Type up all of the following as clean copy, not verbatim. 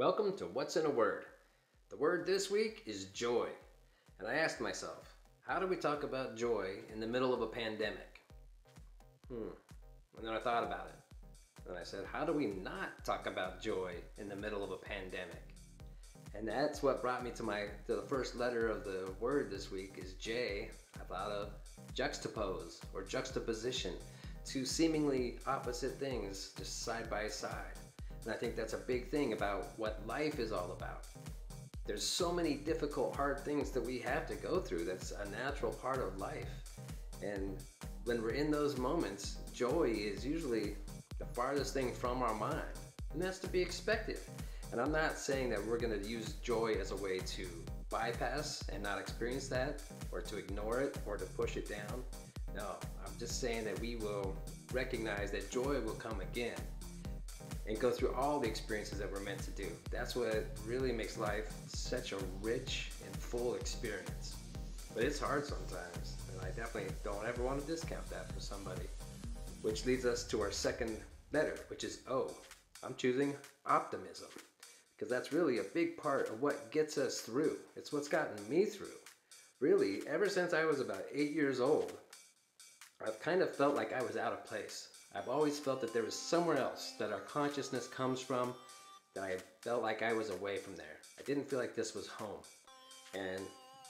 Welcome to What's in a Word. The word this week is joy. And I asked myself, how do we talk about joy in the middle of a pandemic? And then I thought about it. And I said, how do we not talk about joy in the middle of a pandemic? And that's what brought me to the first letter of the word this week is J. I thought of juxtapose or juxtaposition, two seemingly opposite things just side by side. And I think that's a big thing about what life is all about. There's so many difficult, hard things that we have to go through. That's a natural part of life. And when we're in those moments, joy is usually the farthest thing from our mind. And that's to be expected. And I'm not saying that we're going to use joy as a way to bypass and not experience that, or to ignore it, or to push it down. No, I'm just saying that we will recognize that joy will come again and go through all the experiences that we're meant to do. That's what really makes life such a rich and full experience. But it's hard sometimes, and I definitely don't ever want to discount that for somebody. Which leads us to our second letter, which is O. I'm choosing optimism, because that's really a big part of what gets us through. It's what's gotten me through. Really, ever since I was about 8 years old, I've kind of felt like I was out of place. I've always felt that there was somewhere else that our consciousness comes from, that I felt like I was away from there. I didn't feel like this was home. And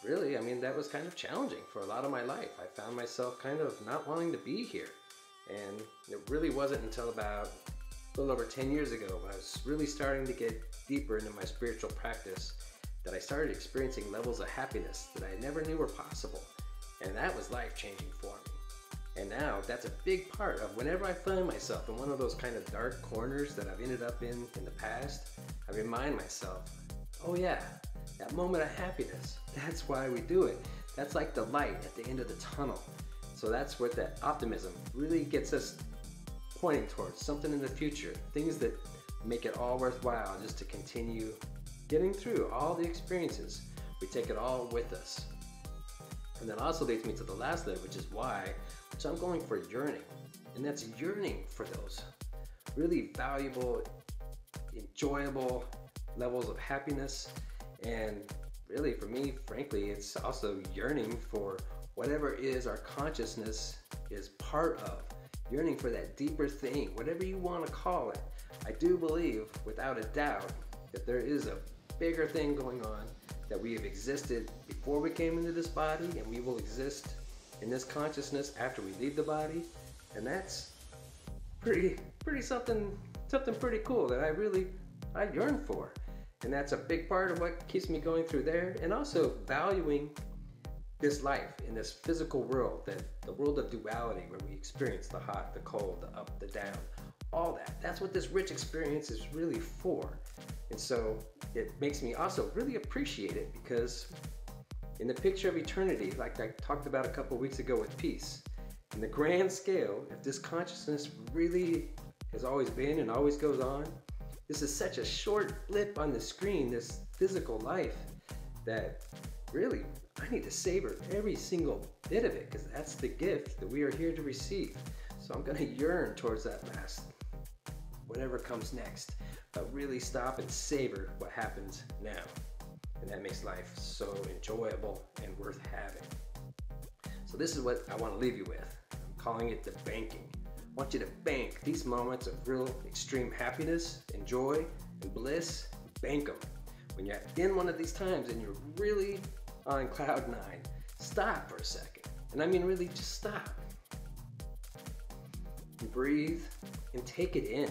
really, that was kind of challenging for a lot of my life. I found myself kind of not wanting to be here. And it really wasn't until about a little over 10 years ago, when I was really starting to get deeper into my spiritual practice, that I started experiencing levels of happiness that I never knew were possible. And that was life-changing for me. And now that's a big part of whenever I find myself in one of those kind of dark corners that I've ended up in the past, I remind myself, oh yeah, that moment of happiness, that's why we do it. That's like the light at the end of the tunnel. So that's what that optimism really gets us pointing towards, something in the future, things that make it all worthwhile just to continue getting through all the experiences. We take it all with us. And that also leads me to the last letter, which is Y, which I'm going for yearning. And that's yearning for those really valuable, enjoyable levels of happiness. And really for me, frankly, it's also yearning for whatever it is our consciousness is part of. Yearning for that deeper thing, whatever you want to call it. I do believe, without a doubt, that there is a bigger thing going on, that we have existed before we came into this body, and we will exist in this consciousness after we leave the body. And that's pretty something pretty cool that I yearn for. And that's a big part of what keeps me going through there, and also valuing this life in this physical world, that the world of duality, where we experience the hot, the cold, the up, the down, all that. That's what this rich experience is really for. And so it makes me also really appreciate it, because in the picture of eternity, like I talked about a couple weeks ago with peace, in the grand scale, if this consciousness really has always been and always goes on, this is such a short blip on the screen, this physical life, that really I need to savor every single bit of it, because that's the gift that we are here to receive. So I'm going to yearn towards that last, whatever comes next, but really stop and savor what happens now. And that makes life so enjoyable and worth having. So this is what I want to leave you with. I'm calling it the banking. I want you to bank these moments of real extreme happiness and joy and bliss. Bank them. When you're in one of these times and you're really on cloud nine, stop for a second. And I mean really just stop. And breathe and take it in.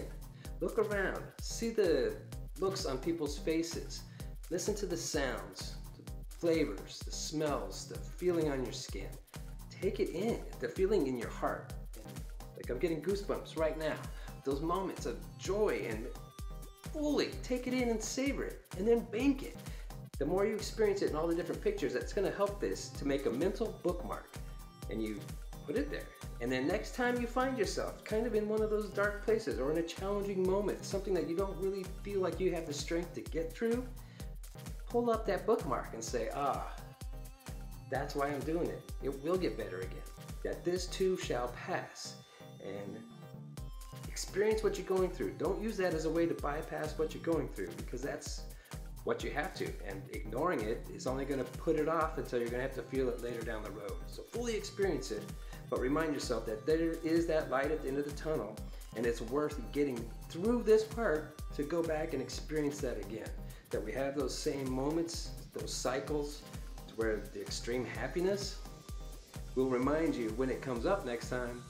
Look around. See the looks on people's faces. Listen to the sounds, the flavors, the smells, the feeling on your skin. Take it in, the feeling in your heart. And like I'm getting goosebumps right now. Those moments of joy, and fully take it in and savor it, and then bank it. The more you experience it in all the different pictures, that's going to help this to make a mental bookmark, and you put it there. And then next time you find yourself kind of in one of those dark places, or in a challenging moment, something that you don't really feel like you have the strength to get through, pull up that bookmark and say, that's why I'm doing it. It will get better again. That this too shall pass. And Experience what you're going through. Don't use that as a way to bypass what you're going through, because that's what you have to. And ignoring it is only going to put it off until you're going to have to feel it later down the road. So fully experience it, but remind yourself that there is that light at the end of the tunnel, and it's worth getting through this part to go back and experience that again. That we have those same moments, those cycles, to where the extreme happiness will remind you when it comes up next time,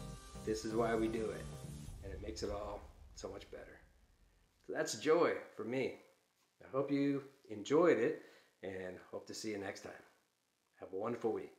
this is why we do it. And it makes it all so much better. So that's joy for me. I hope you enjoyed it, and hope to see you next time. Have a wonderful week.